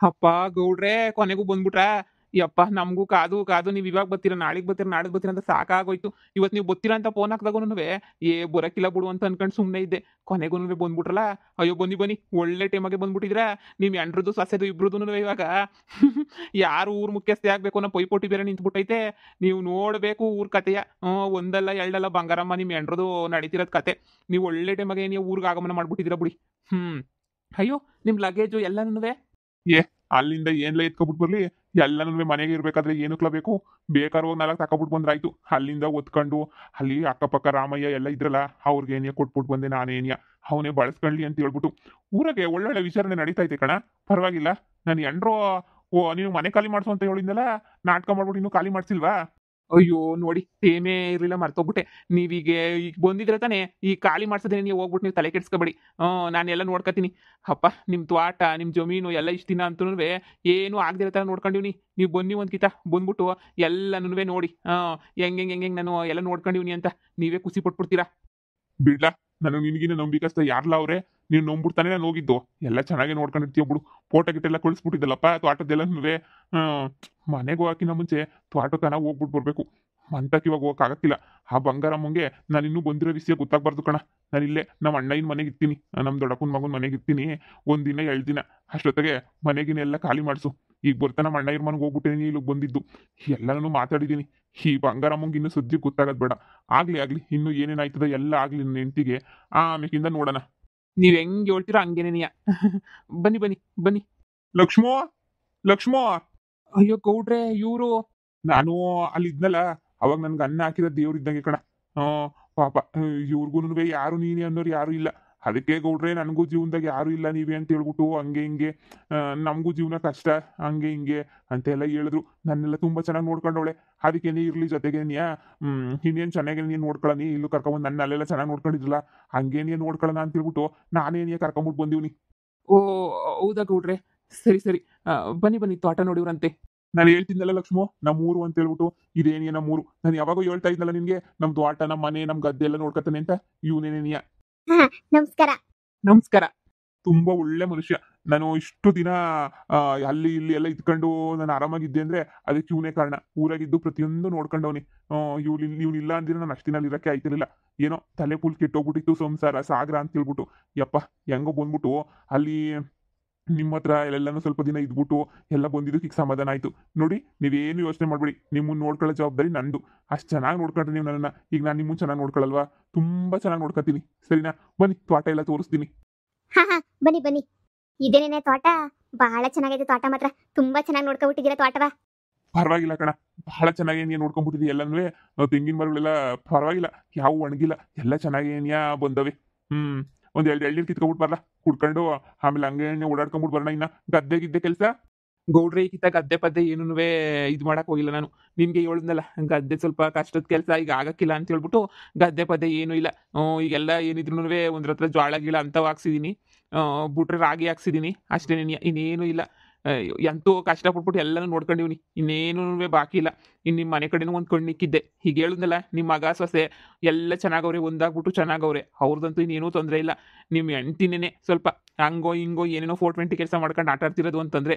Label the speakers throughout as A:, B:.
A: ಅಪ್ಪ ಗೌಡ್ರೆ ಕೊನೆಗೂ ಬಂದ್ಬಿಟ್ರಾ? ಯಪ್ಪ ನಮಗೂ ಕಾದು ಕಾದು ನೀವು ಇವಾಗ ಬರ್ತೀರಾ, ನಾಳೆಗ್ ಬರ್ತೀರಾ, ನಾಡಿದ್ದು ಬರ್ತೀರಾ ಅಂತ ಸಾಕಾಗೋಯ್ತು. ಇವತ್ತು ನೀವು ಬರ್ತೀರಾ ಅಂತ ಫೋನ್ ಹಾಕ್ದಾಗೂನುವೆ ಬರಕ್ಕಿಲ್ಲ ಬಿಡು ಅಂತ ಅನ್ಕೊಂಡು ಸುಮ್ಮನೆ ಇದ್ದೆ. ಕೊನೆಗೂನುವೆ ಬಂದ್ಬಿಟ್ರಲ್ಲ. ಅಯ್ಯೋ ಬನ್ನಿ ಬನ್ನಿ, ಒಳ್ಳೆ ಟೈಮಾಗೆ ಬಂದ್ಬಿಟ್ಟಿದ್ದೀರಾ. ನೀವು ಎಂಟ್ರದ್ದು ಸೊಸೆದು ಇಬ್ರದೂನುವೆ ಇವಾಗ ಯಾರು ಊರ್ ಮುಖ್ಯಸ್ಥೆ ಆಗ್ಬೇಕು ಅನ್ನೋ ಪೈಪೋಟಿ ಬೇರೆ ನಿಂತ್ಬಿಟ್ಟೈತೆ. ನೀವು ನೋಡ್ಬೇಕು ಊರ್ ಕತೆಯ. ಒಂದಲ್ಲ ಎರಡಲ್ಲ ಬಂಗಾರಮ್ಮ ನಿಮ್ ಎಂಟ್ರದು ನಡೀತಿರೋದ್ ಕತೆ. ನೀವು ಒಳ್ಳೆ ಟೈಮಾಗೆ ನೀವು ಊರಿಗೆ ಆಗಮನ ಮಾಡ್ಬಿಟ್ಟಿದ್ದೀರಾ ಬಿಡಿ. ಹ್ಮ್. ಅಯ್ಯೋ ನಿಮ್ ಲಗೇಜು ಎಲ್ಲಾನುವೆ.
B: ಏ ಅಲ್ಲಿಂದ ಏನ್ಲ ಎತ್ಕೊಬಿಟ್ಟು ಬರ್ಲಿ, ಎಲ್ಲನೂ ಮನೆಗೆ ಇರ್ಬೇಕಾದ್ರೆ ಏನಕ್ಲ ಬೇಕು, ಬೇಕಾದ್ರೆ ಹೋಗಿ ನಾಲ್ಕು ತಕೊಬಿಟ್ಟು ಬಂದ್ರಾಯ್ತು. ಅಲ್ಲಿಂದ ಒತ್ಕೊಂಡು ಅಲ್ಲಿ ಅಕ್ಕಪಕ್ಕ ರಾಮಯ್ಯ ಎಲ್ಲ ಇದ್ರಲ್ಲ, ಅವ್ರಿಗೆ ಏನಿಯ ಕೊಟ್ಬಿಟ್ಟು ಬಂದೆ ನಾನೇನಿಯ, ಅವನೇ ಬಳಸ್ಕೊಳ್ಳಿ ಅಂತ ಹೇಳ್ಬಿಟ್ಟು. ಊರಾಗೆ ಒಳ್ಳೊಳ್ಳೆ ವಿಚಾರಣೆ ನಡೀತೈತೆ ಕಣ, ಪರವಾಗಿಲ್ಲ. ನಾನು ಎಂಡ್ರೋ ನೀನು ಮನೆ ಖಾಲಿ ಮಾಡ್ಸು ಅಂತ ಹೇಳಿದ್ನಲ್ಲ, ನಾಟಕ ಮಾಡ್ಬಿಟ್ಟು ಇನ್ನೂ ಖಾಲಿ ಮಾಡ್ಸಿಲ್ವಾ?
A: ಅಯ್ಯೋ ನೋಡಿ ಟೇಮೇ ಇರ್ಲಿಲ್ಲ, ಮರ್ತೋಗ್ಬಿಟ್ಟೆ. ನೀವೀಗ ಈಗ ಬಂದಿದ್ರೆ ತಾನೇ ಈ ಖಾಲಿ ಮಾಡ್ಸೋದೇನೆ, ನೀವು ಹೋಗ್ಬಿಟ್ಟು ನೀವು ತಲೆ ಕೆಡ್ಸ್ಕೊಬೇಡಿ. ನಾನೆಲ್ಲ ನೋಡ್ಕೊತೀನಿ. ಅಪ್ಪ ನಿಮ್ಮ ತ್ವಾಟ ನಿಮ್ಮ ಜಮೀನು ಎಲ್ಲ ಇಷ್ಟು ದಿನ ಅಂತೂ ಏನು ಆಗದಿರೋ ಥರ ನೋಡ್ಕೊಂಡಿವ್ನಿ. ನೀವು ಬನ್ನಿ ಒಂದ್ಕಿತ ಬಂದ್ಬಿಟ್ಟು ಎಲ್ಲನೂ ನೋಡಿ ಹೆಂಗೆ ಹೆಂಗೆ ಹೆಂಗೆ ನಾನು ಎಲ್ಲ ನೋಡ್ಕೊಂಡಿವ್ನಿ ಅಂತ ನೀವೇ ಖುಷಿ ಪಟ್ಬಿಡ್ತೀರಾ.
B: ಬಿಡ್ಲಾ, ನಾನು ನಿನ್ಗಿನ ನಂಬಿಕಸ್ತ ಯಾರ್ಲ ಅವ್ರೆ, ನೀನು ನಂಬಿಡ್ತಾನೆ ನಾನು ಹೋಗಿದ್ದು. ಎಲ್ಲ ಚೆನ್ನಾಗಿ ನೋಡ್ಕೊಂಡಿರ್ತೀಯ ಬಿಡು. ಫೋಟೋ ಗಿಟ್ಟೆಲ್ಲ ಕಳಿಸ್ಬಿಟ್ಟಿದ್ದಲ್ಲಪ್ಪ ತ್ವಾಟದ್ದೆಲ್ಲನೂ. ಮನೆಗೆ ಹೋಗಕ್ಕಿಂತ ಮುಂಚೆ ತ್ವಾಟಕ್ಕೆ ನಾವು ಹೋಗ್ಬಿಟ್ಟು ಬರ್ಬೇಕು. ಮಂತಕ್ಕೆ ಇವಾಗ ಹೋಗಕ್ಕಾಗಕ್ಕಿಲ್ಲ. ಆ ಬಂಗಾರಮ್ಮಂಗೆ ನಾನು ಇನ್ನೂ ಬಂದಿರೋ ವಿಷಯ ಗೊತ್ತಾಗ್ಬಾರ್ದು ಕಣ. ನಾನು ಇಲ್ಲೇ ನಮ್ಮ ಅಣ್ಣನ ಮನೆಗೆ ಇರ್ತೀನಿ, ನಮ್ಮ ದೊಡ್ಡಪ್ಪನ ಮಗನ ಮನೆಗೆ ಇರ್ತೀನಿ. ಒಂದಿನ 2 ದಿನ ಅಷ್ಟೊತ್ತಿಗೆ ಮನೆಗಿನೆಲ್ಲ ಖಾಲಿ ಮಾಡಿಸು. ಈಗ ಬರ್ತಾನೆ ನಮ್ಮ ಅಣ್ಣ ಮನೆಗೆ ಹೋಗ್ಬಿಟ್ಟೇನಿ, ಇಲ್ಲಿಗೆ ಬಂದಿದ್ದು. ಎಲ್ಲನೂ ಮಾತಾಡಿದ್ದೀನಿ. ಈ ಬಂಗಾರಮ್ಮಂಗೆ ಇನ್ನೂ ಸುದ್ದಿ ಗೊತ್ತಾಗೋದು ಬೇಡ. ಆಗ್ಲಿ ಇನ್ನೂ ಏನೇನಾಯ್ತದ ಎಲ್ಲ ಆಗ್ಲಿ ನನ್ನ ಹೆಂಡತಿಗೆ, ಆಮೇಕಿಂದ ನೋಡೋಣ.
A: ನೀವು ಹೆಂಗೆ ಹೇಳ್ತೀರೋ ಹಂಗೇನೇನಿಯ. ಬನ್ನಿ ಬನ್ನಿ ಬನ್ನಿ.
B: ಲಕ್ಷ್ಮೋ, ಲಕ್ಷ್ಮೋ,
A: ಅಯ್ಯೋ ಗೌಡ್ರೆ ಇವರು.
B: ನಾನು ಅಲ್ಲಿ ಇದ್ನಲ್ಲ, ಅವಾಗ ನನ್ಗೆ ಅನ್ನ ಹಾಕಿದ ದೇವ್ರ ಇದ್ದಂಗೆ ಕಣ. ಪಾಪ ಇವ್ರಿಗೂನು ಯಾರು ನೀನೇ ಅನ್ನೋರು ಯಾರು ಇಲ್ಲ. ಅದಕ್ಕೆ ಗೌಡ್ರೆ ನನಗೂ ಜೀವನದಾಗ ಯಾರು ಇಲ್ಲ ನೀವೇ ಅಂತ ಹೇಳ್ಬಿಟ್ಟು ಹಂಗೆ ಹಿಂಗೆ, ನಮಗೂ ಜೀವನ ಕಷ್ಟ ಹಂಗೆ ಹಿಂಗೆ ಅಂತೆಲ್ಲ ಹೇಳಿದ್ರು. ನನ್ನೆಲ್ಲ ತುಂಬಾ ಚೆನ್ನಾಗಿ ನೋಡ್ಕೊಂಡವಳೆ. ಅದಕ್ಕೆ ನೀ ಇರ್ಲಿ ಜೊತೆಗೇನಿಯಾ. ಇನ್ನೇನು ಚೆನ್ನಾಗಿ ನೀನು ನೋಡ್ಕೊಳ್ಳಿ, ಇಲ್ಲೂ ಕರ್ಕೊಂಬಂದು ನನ್ನ ಅಲ್ಲೆಲ್ಲ ಚೆನ್ನಾಗಿ ನೋಡ್ಕೊಂಡಿದ್ರಲ್ಲ, ಹಂಗೆ ನೀನು ನೋಡ್ಕೊಳ್ಳೋಣ ಅಂತ ಹೇಳ್ಬಿಟ್ಟು ನಾನೇನಿಯ ಕರ್ಕೊಂಬಿಟ್ಟು ಬಂದೀವ್ನಿ.
A: ಓ ಹೌದಾ ಗೌಡ್ರೆ, ಸರಿ ಸರಿ. ಬನ್ನಿ ಬನ್ನಿ ತೋಟ ನೋಡಿವ್ರಂತೆ.
B: ನಾನು ಹೇಳ್ತಿದ್ದಲ್ಲ ಲಕ್ಷ್ಮೋ, ನಮ್ಮೂರು ಅಂತ ಹೇಳ್ಬಿಟ್ಟು ಇದೇನಿಯ ನಮ್ಮೂರು. ನಾನು ಯಾವಾಗೂ ಹೇಳ್ತಾ ಇದ್ನಲ್ಲ ನಿನ್ಗೆ, ನಮ್ದು ಆಟ ನಮ್ಮ ಮನೆ ನಮ್ಮ ಗದ್ದೆ ಎಲ್ಲ ನೋಡ್ಕೊತಾನೆ ಅಂತ. ಇವನೇನೇನಿಯ.
C: ಹಾ ನಮಸ್ಕಾರ.
A: ನಮಸ್ಕಾರ.
B: ತುಂಬಾ ಒಳ್ಳೆ ಮನುಷ್ಯ. ನಾನು ಇಷ್ಟು ದಿನ ಅಲ್ಲಿ ಇಲ್ಲಿ ಎಲ್ಲ ಇದ್ಕೊಂಡು ನಾನು ಆರಾಮಾಗಿದ್ದೆ ಅಂದ್ರೆ ಅದಕ್ಕೆ ಇವನೇ ಕಾರಣ. ಊರಾಗಿದ್ದು ಪ್ರತಿಯೊಂದು ನೋಡ್ಕೊಂಡವನಿ. ಇವ್ನಿಲ್ಲ ಅಂದಿರ ನಾನು ಅಷ್ಟು ದಿನ ಅಲ್ಲಿ ಇರಕ್ಕೆ ಆಯ್ತಿರ್ಲಿಲ್ಲ. ಏನೋ ತಲೆ ಫುಲ್ ಕೆಟ್ಟೋಗ್ಬಿಟ್ಟಿತ್ತು, ಸಂಸಾರ ಸಾಗರ ಅಂತ ಹೇಳ್ಬಿಟ್ಟು. ಯಪ್ಪ ಹೆಂಗೋ ಬಂದ್ಬಿಟ್ಟು ಅಲ್ಲಿ ನಿಮ್ಮ ಹತ್ರ ಎಲ್ಲಾನು ಸ್ವಲ್ಪ ದಿನ ಇದ್ಬಿಟ್ಟು ಎಲ್ಲ ಬಂದಿದ್ದಕ್ಕೆ ಈಗ ಸಮಾಧಾನ ಆಯ್ತು. ನೋಡಿ ನೀವೇನು ಯೋಚನೆ ಮಾಡ್ಬೇಡಿ, ನಿಮ್ಮನ್ನ ನೋಡ್ಕೊಳ್ಳೋ ಜವಾಬ್ದಾರಿ ನಂದು. ಅಷ್ಟು ಚೆನ್ನಾಗಿ ನೋಡ್ಕೊಂಡ್ರೆ ನೀವು ನನ್ನನ್ನ, ಈಗ ನಾನು ನಿಮ್ಮನ್ನ ಚೆನ್ನಾಗಿ ನೋಡ್ಕೊಳ್ಳಲ್ವಾ? ತುಂಬಾ ಚೆನ್ನಾಗಿ ನೋಡ್ಕೊತೀನಿ. ಸರಿನಾ? ಬನ್ನಿ ತೋಟ ಎಲ್ಲ ತೋರಿಸ್ತೀನಿ.
C: ಹಾ ಹಾ ಬನ್ನಿ ಬನ್ನಿ. ಇದೇನೇನೆ ತೋಟ, ಬಹಳ ಚೆನ್ನಾಗಿದೆ ತೋಟ ಮಾತ್ರ. ತುಂಬಾ ಚೆನ್ನಾಗಿ ನೋಡ್ಕೊಬಿಟ್ಟಿದ್ದೀರಾ ತೋಟವ.
B: ಪರವಾಗಿಲ್ಲ ಕಣ, ಬಹಳ ಚೆನ್ನಾಗಿ ನೀನು ನೋಡ್ಕೊಂಡ್ಬಿಟ್ಟಿದ್ದಿ ಎಲ್ಲನೂ. ತೆಂಗಿನ ಮರಗಳೆಲ್ಲ ಪರವಾಗಿಲ್ಲ, ಯಾವ ಒಣಗಿಲ್ಲ, ಎಲ್ಲ ಚೆನ್ನಾಗಿ ಏನಿಯಾ ಬಂದವೆ. ಒಂದ್ 2 ಎಳ್ನೀರು ಕಿತ್ಕೊಬಿಟ್ಟು ಬರಲ್ಲ ಕುಡ್ಕೊಂಡು, ಆಮೇಲೆ ಹಂಗೆ ಓಡಾಡ್ಕೊಂಡ್ಬಿಟ್ಟು ಬರೋಣ. ಇನ್ನ ಗದ್ದೆಗಿದ್ದೆ ಕೆಲಸ.
A: ಗೌಡ್ರೆ ಈಗಿತ್ತ ಗದ್ದೆ ಪದ್ದೆ ಏನೂನುವೆ ಇದು ಮಾಡಕ್ ಹೋಗಿಲ್ಲ ನಾನು. ನಿಮ್ಗೆ ಹೇಳಿದ್ನಲ್ಲ ಗದ್ದೆ ಸ್ವಲ್ಪ ಕಷ್ಟದ ಕೆಲಸ, ಈಗ ಆಗಕ್ಕಿಲ್ಲ ಅಂತ ಹೇಳ್ಬಿಟ್ಟು ಗದ್ದೆ ಪದ್ದೆ ಏನೂ ಇಲ್ಲ. ಈಗೆಲ್ಲ ಏನಿದ್ರೂನುವೆ ಒಂದ್ರ ಹತ್ರ ಜೋಳ ಗೀಳ ಅಂತವ್ ಹಾಕ್ಸಿದೀನಿ. ಬಿಟ್ರೆ ರಾಗಿ ಹಾಕ್ಸಿದೀನಿ ಅಷ್ಟೇನೇನಿಯ, ಇನ್ನೇನು ಇಲ್ಲ. ಎಂತೂ ಕಷ್ಟಪಟ್ಬಿಟ್ಟು ಎಲ್ಲನೂ ನೋಡ್ಕೊಂಡಿವ್ನಿ, ಇನ್ನೇನು ಬಾಕಿ ಇಲ್ಲ. ಇನ್ನು ನಿಮ್ಮ ಮನೆ ಕಡೆನೂ ಒಂದು ಕಣ್ಣಿಕ್ಕಿದ್ದೆ. ಹೀಗೆ ಹೇಳಿದ್ನಲ್ಲ ನಿಮ್ಮ ಮಗ ಸೊಸೆ ಎಲ್ಲ ಚೆನ್ನಾಗವ್ರೆ, ಒಂದಾಗ್ಬಿಟ್ಟು ಚೆನ್ನಾಗವ್ರೆ. ಅವ್ರದಂತೂ ಇನ್ನೇನೂ ತೊಂದರೆ ಇಲ್ಲ. ನಿಮ್ಮ ಹೆಂಡ್ತಿನೇನೆ ಸ್ವಲ್ಪ ಹಂಗೋ ಹಿಂಗೋ ಏನೇನೋ 420 ಕೆಲಸ ಮಾಡ್ಕೊಂಡು ಆಟ ಆಡ್ತಿರೋದು ಅಂತಂದ್ರೆ,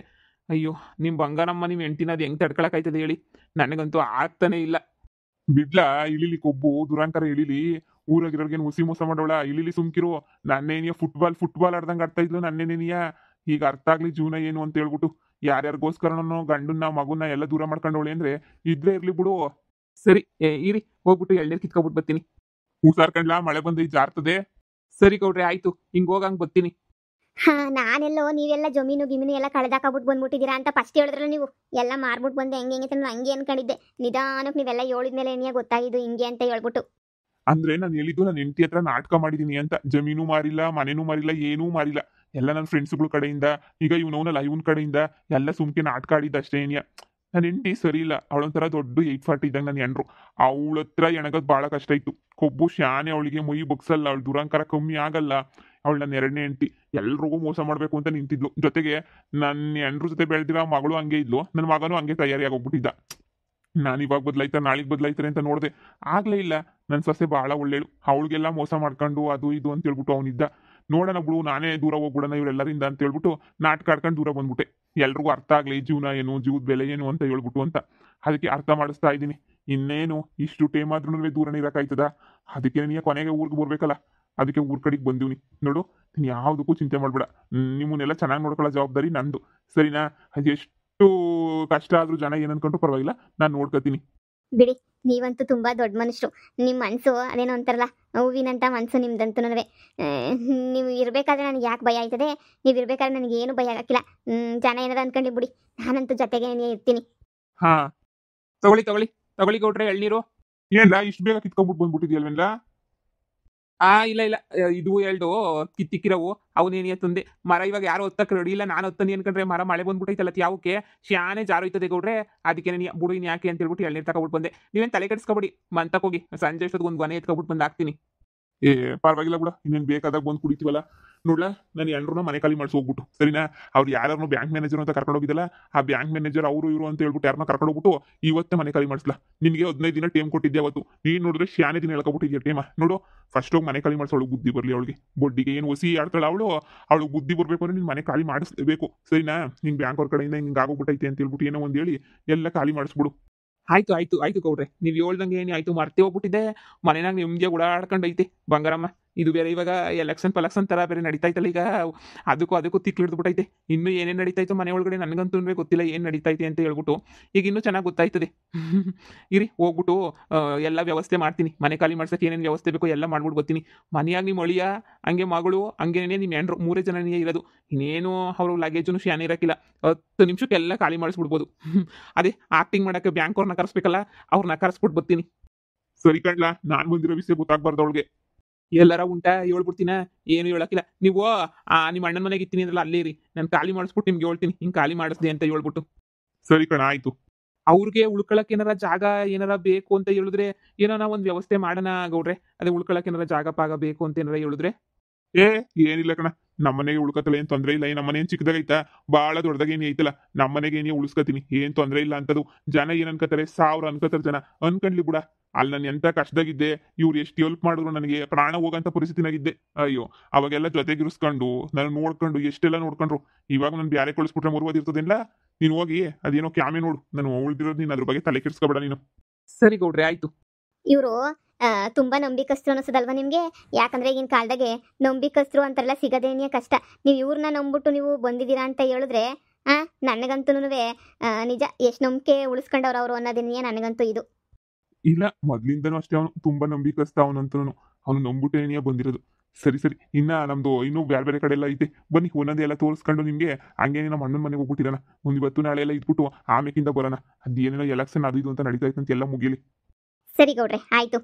A: ಅಯ್ಯೋ ನಿಮ್ಮ ಬಂಗಾರಮ್ಮ ನಿಮ್ಮ ಹೆಂಡ್ತಿನ ಅದು ಹೆಂಗೆ ತಡ್ಕೊಳಕಾಯ್ತದೆ ಹೇಳಿ? ನನಗಂತೂ ಆಗ್ತಾನೆ ಇಲ್ಲ.
B: ಬಿಡ್ಲಾ ಇಳಿಲಿ, ಕೊಬ್ಬು ದುರಾಂಕರ ಇಳಿಲಿ. ಊರಾಗಿರೋರ್ಗೇನು ಹುಸಿ ಮೋಸ ಮಾಡೋಳ? ಇಳಿಲಿ ಸುಮ್ಕಿರು. ನನ್ನೇನಿಯ ಫುಟ್ಬಾಲ್ ಆಡ್ದಂಗೆ ಆಡ್ತಾ ಇದ್ಲು ನನ್ನೇನೇನಿಯ. ಈಗ ಅರ್ಥ ಆಗ್ಲಿ ಜೀವನ ಏನು ಅಂತ ಹೇಳ್ಬಿಟ್ಟು. ಯಾರ್ಯಾರಿಗೋಸ್ಕರನೋ ಗಂಡನ್ನ ಮಗುನ ಎಲ್ಲ ದೂರ ಮಾಡ್ಕೊಂಡವಳೆ ಅಂದ್ರೆ ಇದ್ರೇ ಇರ್ಲಿ ಬಿಡು.
A: ಸರಿ ಇರಿ, ಹೋಗ್ಬಿಟ್ಟು ಎಳ್ನೀರು ಕಿತ್ಕೊಬಿಟ್ಟು ಬರ್ತೀನಿ.
B: ಹುಷಾರ್ಕಂಡ್ಲಾ, ಮಳೆ ಬಂದು ಜಾರ್ತದೆ.
A: ಸರಿ ಗೌಡ್ರೆ ಆಯ್ತು, ಹಿಂಗೆ ಹೋಗಂಗೆ ಬರ್ತೀನಿ.
C: ಹಾ ನಾನೆಲ್ಲೋ ನೀವೆಲ್ಲ ಜಮೀನು ಗಿಮೀನು ಎಲ್ಲ ಕಳೆದಾಕಬಿಟ್ಟು ಬಂದ್ಬಿಟ್ಟಿದ್ದೀರಾ ಅಂತ ಫಸ್ಟ್ ಹೇಳಿದ್ರಲ್ಲ ನೀವು. ಎಲ್ಲ ಮಾರ್ಬಿಟ್ಟು ಬಂದೆ ಹೆಂಗೆ ಹೆಂಗೆ ನಾನು ಹಂಗೆ ಅನ್ಕೊಂಡಿದ್ದೆ. ನಿಧಾನಕ್ಕೆ ನೀವೆಲ್ಲ ಹೇಳಿದ್ಮೇಲೆ ಏನಿಯ ಗೊತ್ತಾಗಿದ್ದು ಹಿಂಗೆ ಅಂತ ಹೇಳ್ಬಿಟ್ಟು.
B: ಅಂದ್ರೆ ನಾನು ಹೇಳಿದ್ದು ನನ್ನ ಹೆಂಡತಿ ಹತ್ರ ನಾಟಕ ಮಾಡಿದೀನಿ ಅಂತ. ಜಮೀನು ಮಾರಿಲ್ಲ, ಮನೇನೂ ಮಾರಿಲ್ಲ, ಏನೂ ಮಾರಿಲ್ಲ. ಎಲ್ಲ ನನ್ನ ಫ್ರೆಂಡ್ಸ್ಗಳ ಕಡೆಯಿಂದ, ಈಗ ಇವನವನಲ್ಲ ಇವನ್ ಕಡೆಯಿಂದ ಎಲ್ಲ ಸುಮ್ಕೆ ನಾಟಕ ಆಡಿದ್ದ ಅಷ್ಟೇ ಏನಿಯ. ನನ್ನ ಹೆಂಡತಿ ಸರಿ ಇಲ್ಲ, ಅವಳೊಂಥರ ದೊಡ್ಡ 840 ಇದ್ದಂಗೆ ನನ್ನ ಹೆಂಡ್ರು. ಅವಳ ಹತ್ರ ಎಣಗೋದು ಭಾಳ ಕಷ್ಟ ಇತ್ತು. ಕೊಬ್ಬು ಶಾನೆ, ಅವಳಿಗೆ ಮೈ ಬಗ್ಸಲ್ಲ, ಅವಳು ದುರಂಕಾರ ಕಮ್ಮಿ ಆಗಲ್ಲ. ಅವಳು ನನ್ನ 2ನೇ ಹೆಂಡತಿ. ಎಲ್ರಿಗೂ ಮೋಸ ಮಾಡ್ಬೇಕು ಅಂತ ನಿಂತಿದ್ಲು. ಜೊತೆಗೆ ನನ್ನ ಹೆಂಡ್ರ ಜೊತೆ ಬೆಳೆದಿರೋ ಮಗಳು ಹಂಗೆ ಇದ್ಲು, ನನ್ನ ಮಗನೂ ಹಂಗೆ ತಯಾರಿ ಆಗೋಗ್ಬಿಟ್ಟಿದ್ದ. ನಾನು ಇವಾಗ ಬದಲಾಯ್ತಾರೆ ನಾಳೆಗೆ ಬದಲಾಯ್ತಾರೆ ಅಂತ ನೋಡಿದೆ, ಆಗ್ಲೇ ಇಲ್ಲ. ನನ್ನ ಸೊಸೆ ಭಾಳ ಒಳ್ಳೆಳು. ಅವಳಿಗೆಲ್ಲ ಮೋಸ ಮಾಡ್ಕೊಂಡು ಅದು ಇದು ಅಂತ ಹೇಳ್ಬಿಟ್ಟು ಅವನಿದ್ದ. ನೋಡೋಣ ಬಿಡು ನಾನೇ ದೂರ ಹೋಗ್ಬಿಡೋಣ ಇವರೆಲ್ಲರಿಂದ ಅಂತ ಹೇಳ್ಬಿಟ್ಟು ನಾಟಕ ಆಡ್ಕೊಂಡು ದೂರ ಬಂದ್ಬಿಟ್ಟೆ. ಎಲ್ರಿಗೂ ಅರ್ಥ ಆಗ್ಲಿ ಜೀವನ ಏನು, ಜೀವದ ಬೆಲೆ ಏನು ಅಂತ ಹೇಳ್ಬಿಟ್ಟು ಅಂತ. ಅದಕ್ಕೆ ಅರ್ಥ ಮಾಡಿಸ್ತಾ ಇದ್ದೀನಿ. ಇನ್ನೇನು ಇಷ್ಟು ಟೈಮ್ ಆದ್ರೂ ದೂರನೇ ಇರೋಕ್ಕಾಯ್ತದ? ಅದಕ್ಕೆ ನೀ ಕೊನೆಗೆ ಊರಿಗೆ ಬರ್ಬೇಕಲ್ಲ, ಅದಕ್ಕೆ ಊರ್ ಕಡೆಗೆ ಬಂದೀನಿ. ನೋಡು, ನೀನು ಯಾವುದಕ್ಕೂ ಚಿಂತೆ ಮಾಡ್ಬೇಡ. ನಿಮ್ಮನ್ನೆಲ್ಲ ಚೆನ್ನಾಗಿ ನೋಡ್ಕೊಳ್ಳೋ ಜವಾಬ್ದಾರಿ ನಂದು, ಸರಿನಾ? ಅದೆಷ್ಟು ಕಷ್ಟ ಆದ್ರೂ ಜನ ಏನ್ ಅನ್ಕೊಂಡ್ರು ಪರವಾಗಿಲ್ಲ, ನಾನು ನೋಡ್ಕೊತೀನಿ.
C: ಬಿಡಿ, ನೀವಂತೂ ತುಂಬಾ ದೊಡ್ಡ ಮನುಷ್ಯರು. ನಿಮ್ಮ ಮನಸ್ಸು ಅದೇನೋ ಅಂತಾರಲ್ಲ, ಹೂವಿನಂತ ಮನಸ್ಸು ನಿಮ್ದಂತೂ. ನೀವು ಇರಬೇಕಾದ್ರೆ ನನಗೆ ಯಾಕೆ ಭಯ ಆಯ್ತದೆ? ನೀವು ಇರಬೇಕಾದ್ರೆ ನನಗೆ ಏನು ಭಯ ಆಗಕ್ಕಿಲ್ಲ. ಜನ ಏನಾರ ಅನ್ಕೊಂಡಿ ಬಿಡಿ, ನಾನಂತೂ ಜೊತೆಗೆ ಇರ್ತೀನಿ.
B: ಹಾ,
A: ತಗೊಳ್ಳಿ ತಗೊಳ್ಳಿ ತಗೊಳ್ಳಿ ಗೌಡ್ರೆ ಎಳ್ನೀರು.
B: ಏನ್ಲ ಇಷ್ಟು ಬೇಗ ಕಿತ್ಕೊಂಡ್ಬಿಟ್ಟು ಬಂದ್ಬಿಟ್ಟಿದ್ಯಲ್ವೇನ್ಲ?
A: ಇಲ್ಲ ಇಲ್ಲ, ಇದು ಎರಡು ಕಿತ್ತಿಕ್ಕಿರವು ಅವನೇನಿಯ ತಂದೆ. ಮರ ಇವಾಗ ಯಾರು ಹೊತ್ತಕ್ಕೆ ರೆಡಿ ಇಲ್ಲ, ನಾನು ಹೊತ್ತನಿ ಅನ್ಕೊಂಡ್ರೆ ಮರ ಮಳೆ ಬಂದ್ಬಿಟ್ಟೈತಲ್ಲ ಯಾವಕ್ಕೆ ಶಾನೆ ಜಾರೋಯ್ತದೆ ಗೌಡ್ರೆ. ಅದಕ್ಕೆ ನೀ ಬುಡು ಇನ್ ಯಾಕೆ ಅಂತ ಹೇಳ್ಬಿಟ್ಟು ಎಳ್ನೀರು ತಗೊಬಿಟ್ಟು ಬಂದೆ. ನೀವೇನು ತಲೆ ಕೆಡಿಸ್ಕೊಬೇಡಿ, ಮಂತಕ್ಕೆ ಹೋಗಿ ಸಂಜೆ ಅಷ್ಟೊತ್ತಿಗೆ ಒಂದು ಗೊನೆ ಎತ್ಕೊಬಿಟ್ಟು ಬಂದು ಹಾಕ್ತೀನಿ.
B: ಏ ಪರವಾಗಿಲ್ಲ ಬಿಡ, ಇನ್ನೇನು ಬೇಕಾದಾಗ ಬಂದು ಕುಡಿತೀವಲ್ಲ. ನೋಡ್ಲಾ, ನಾನು ಎಲ್ರನ್ನ ಮನೆ ಖಾಲಿ ಮಾಡಿಸಿ ಹೋಗ್ಬಿಟ್ಟು, ಸರಿನಾ? ಅವ್ರು ಯಾರನ್ನು ಬ್ಯಾಂಕ್ ಮ್ಯಾನೇಜರ್ ಅಂತ ಕರ್ಕೊಂಡು ಹೋಗಿದ್ದಲ್ಲ, ಆ ಬ್ಯಾಂಕ್ ಮ್ಯಾನೇಜರ್ ಅವರು ಇವರು ಅಂತ ಹೇಳ್ಬಿಟ್ಟು ಯಾರನ್ನ ಕರ್ಕೊಂಡು ಹೋಗ್ಬಿಟ್ಟು ಇವತ್ತೇ ಮನೆ ಖಾಲಿ ಮಾಡಿಸ್ಲಾ. ನಿನಗೆ 15 ದಿನ ಟೈಮ್ ಕೊಟ್ಟಿದ್ದೆ ಅವತ್ತು. ನೀನು ನೋಡಿದ್ರೆ ಶಾನೆ ದಿನ ಹೇಳ್ಕೊಬಿಟ್ಟಿದ್ಯಾ ಟೈಮ. ನೋಡು, ಫಸ್ಟ್ ಹೋಗಿ ಮನೆ ಖಾಲಿ ಮಾಡಿಸೋಳು, ಬುದ್ಧಿ ಬರಲಿ ಅವಳಿಗೆ. ಬೊಡ್ಡಿಗೆ ಏನು ಹೊಸಿ ಆಡ್ತಾಳೆ ಅವಳು ಬುದ್ಧಿ ಬರಬೇಕು ಅಂದ್ರೆ ನೀನು ಮನೆ ಖಾಲಿ ಮಾಡಿಸ್ಲೇಬೇಕು, ಸರಿನಾ? ನಿಂಗೆ ಬ್ಯಾಂಕ್ ಅವ್ರ ಕಡೆಯಿಂದ ಹಿಂಗೆ ಆಗೋಗ್ಬಿಟ್ಟೈತೆ ಅಂತ ಹೇಳ್ಬಿಟ್ಟು ಏನೋ ಒಂದು ಹೇಳಿ ಎಲ್ಲ ಖಾಲಿ ಮಾಡಿಸ್ಬಿಡು.
A: ಆಯ್ತು ಆಯ್ತು ಆಯ್ತು ಗೌಡ್ರೆ, ನೀವು ಹೇಳ್ದಂಗೆ ಏನು ಆಯ್ತು, ಮರ್ತೇ ಹೋಗ್ಬಿಟ್ಟಿದ್ದೆ. ಮನೆನಾಗ ನಿಮ್ಗೆ ಓಡಾಡ್ಕೊಂಡೈತೆ ಬಂಗಾರಮ್ಮ. ಇದು ಬೇರೆ ಇವಾಗ ಎಲೆಕ್ಷನ್ ಪಲೆಕ್ಷನ್ ಥರ ಬೇರೆ ನಡೀತಾಯ್ತಲ್ಲ ಈಗ, ಅದಕ್ಕೂ ತಿಕ್ಲಿಡ್ದುಬಿಟ್ಟೈತೆ. ಇನ್ನೂ ಏನೇನು ನಡೀತಾಯ್ತು ಮನೆ ಒಳಗಡೆ ನನಗಂತೂ ಗೊತ್ತಿಲ್ಲ ಏನು ನಡೀತೈತೆ ಅಂತ ಹೇಳ್ಬಿಟ್ಟು. ಈಗ ಇನ್ನೂ ಚೆನ್ನಾಗಿ ಗೊತ್ತಾಯ್ತದೆ. ಇರಿ ಹೋಗ್ಬಿಟ್ಟು ಎಲ್ಲ ವ್ಯವಸ್ಥೆ ಮಾಡ್ತೀನಿ. ಮನೆ ಖಾಲಿ ಮಾಡ್ಸೋಕೆ ಏನೇನು ವ್ಯವಸ್ಥೆ ಬೇಕೋ ಎಲ್ಲ ಮಾಡ್ಬಿಟ್ಟು ಬರ್ತೀನಿ. ಮನೆಯಾಗ ನಿಮ್ಮ ಅಳಿಯ ಹಂಗೆ ಮಗಳು ಹಂಗೇನೇ ನಿಮ್ಮ ಹೆಂಡ್ರು 3 ಜನನೇ ಇರೋದು. ಇನ್ನೇನು ಅವರು ಲಗೇಜು ಶಾನೆ ಇರೋಕ್ಕಿಲ್ಲ. 10 ನಿಮಿಷಕ್ಕೆ ಎಲ್ಲ ಖಾಲಿ ಮಾಡಿಸ್ಬಿಡ್ಬೋದು. ಅದೇ ಆಕ್ಟಿಂಗ್ ಮಾಡೋಕ್ಕೆ ಬ್ಯಾಂಕ್ ಅವ್ರನ್ನ ಕರೆಸ್ಬೇಕಲ್ಲ, ಅವ್ರನ್ನ ಕರೆಸ್ಬಿಟ್ಟು ಬರ್ತೀನಿ.
B: ಸರಿ ಕಣ್ಲಾ, ನಾನು ಬಂದಿರೋ ವಿಷಯ ಗೊತ್ತಾಗ್ಬಾರ್ದು ಅವಳಿಗೆ.
A: ಎಲ್ಲಾರ ಉಂಟಾ ಹೇಳ್ಬಿಡ್ತೀನ? ಏನು ಹೇಳಕ್ಕಿಲ್ಲ. ನೀವು ನಿಮ್ಮ ಅಣ್ಣನ ಮನೆಗೆ ಇರ್ತೀನಿ ಅಂದ್ರಲ್ಲ, ಅಲ್ಲೇ ಇರಿ. ನಾನು ಖಾಲಿ ಮಾಡಿಸ್ಬಿಟ್ಟು ನಿಮ್ಗೆ ಹೇಳ್ತೀನಿ, ಹಿಂಗೆ ಖಾಲಿ ಮಾಡಿಸ್ದೆ ಅಂತ ಹೇಳ್ಬಿಟ್ಟು.
B: ಸರಿ ಕಣ, ಆಯ್ತು.
A: ಅವ್ರಿಗೆ ಉಳ್ಕೊಳಕ್ಕೆ ಏನಾರ ಜಾಗ ಏನಾರ ಬೇಕು ಅಂತ ಹೇಳಿದ್ರೆ ಏನೋ ಒಂದು ವ್ಯವಸ್ಥೆ ಮಾಡೋಣ ಗೌಡ್ರೆ. ಅದೇ ಉಳ್ಕೊಳಕ್ಕೆ ಏನಾರ ಜಾಗ ಪಾಗ ಬೇಕು ಅಂತ ಏನಾರ ಹೇಳಿದ್ರೆ.
B: ಏನಿಲ್ಲ ಕಣ, ನಮ್ಮನೆಗೆ ಉಳ್ಕತ್ತಲ್ಲ, ಏನ್ ತೊಂದ್ರೆ ಇಲ್ಲ. ನಮ್ಮನೆ ಏನ್ ಚಿಕ್ಕದಾಗೈತಾ, ಬಾಳ ದೊಡ್ಡದಾಗ ಏನಿ ಐತಲ್ಲ, ನಮ್ಮನೆಗೆ ಏನೇ ಉಳಿಸ್ಕತೀನಿ, ಏನ್ ತೊಂದ್ರೆ ಇಲ್ಲ ಅಂತದು. ಜನ ಏನ್ ಅನ್ಕೋತಾರೆ, 1000 ಅನ್ಕೋತಾರೆ ಜನ. ಅನ್ಕೊಂಡ್ಲಿ ಬಿಡ. ಅಲ್ಲಿ ನಾನು ಎಂತ ಕಷ್ಟದಾಗಿದ್ದೆ, ಇವ್ರು ಎಷ್ಟು ಹೆಲ್ಪ್ ಮಾಡಿದ್ರು, ನನಗೆ ಪ್ರಾಣ ಹೋಗಂತ ಪರಿಸ್ಥಿತಿನಾಗಿದ್ದೆ. ಅಯ್ಯೋ, ಅವಾಗೆಲ್ಲ ಜೊತೆಗಿರಿಸ್ಕೊಂಡು ನಾನು ನೋಡ್ಕೊಂಡು ಎಷ್ಟೆಲ್ಲ ನೋಡ್ಕೊಂಡ್ರು. ಇವಾಗ ನಾನು ಬ್ಯಾರೆ ಕಳಿಸ್ಬಿಟ್ರೆ ಮುರುವದಿರ್ತದಿಲ್ಲ. ನೀನು ಹೋಗಿ ಅದೇನೋ ಕ್ಯಾಮೆ ನೋಡು, ನಾನು ಉಳ್ದಿರೋದು. ನೀನು ಅದ್ರ ಬಗ್ಗೆ ತಲೆ ಕೆಡಿಸ್ಕೊಬೇಡ ನೀನು.
A: ಸರಿ ಗೌಡ್ರೆ, ಆಯ್ತು.
C: ಇವರು ತುಂಬಾ ನಂಬಿಕಸ್ತರು ಅನಿಸೋದಲ್ವಾ ನಿಮಗೆ? ಯಾಕಂದ್ರೆ ಈಗಿನ ಕಾಲದಾಗೆ ನಂಬಿಕಸ್ತರು ಅಂತಾರಲ್ಲ, ಸಿಗದೇನೇ ಕಷ್ಟ. ನೀವು ಇವ್ರನ್ನ ನಂಬಿಟ್ಟು ನೀವು ಬಂದಿದ್ದೀರಾ ಅಂತ ಹೇಳಿದ್ರೆ ನನಗಂತೂ ನಿಜ ಎಷ್ಟು ನಂಬಿಕೆ ಉಳಿಸ್ಕೊಂಡವ್ರು ಅವರು ಅನ್ನೋದನ್ನೇ ನನಗಂತೂ ಇದು.
B: ಇಲ್ಲ, ಮೊದ್ಲಿಂದನೂ ಅಷ್ಟೇ ಅವನು ತುಂಬಾ ನಂಬಿಕಸ್ತ. ಅವನು ನಂಬಿಟ್ಟೇನಿಯ ಬಂದಿರೋದು. ಸರಿ ಸರಿ, ನಮ್ದು ಇನ್ನೂ ಬೇರೆ ಬೇರೆ ಕಡೆ ಎಲ್ಲ ಐತೆ. ಬನ್ನಿ ಒಂದೊಂದೆಲ್ಲ ತೋರಿಸ್ಕೊಂಡು ನಿಮ್ಗೆ. ಹಂಗೇನೆ ನಮ್ಮ ಅಣ್ಣನ ಮನೆಗೆ ಹೋಗ್ಬಿಟ್ಟಿರೋಣ. ಇವತ್ತು ನಾಳೆ ಎಲ್ಲ ಇದ್ಬಿಟ್ಟು ಆಮೇಕಿಂದ ಬರೋಣ. ಅದೇನೇನೋ ಎಲೆಕ್ಷನ್ ಅದು ಇದು ಅಂತ ನಡೀತಾ ಇತ್ತು ಅಂತ ಎಲ್ಲ ಮುಗಿಲಿ.
C: ಸರಿ ಗೌಡ್ರೆ, ಆಯ್ತು.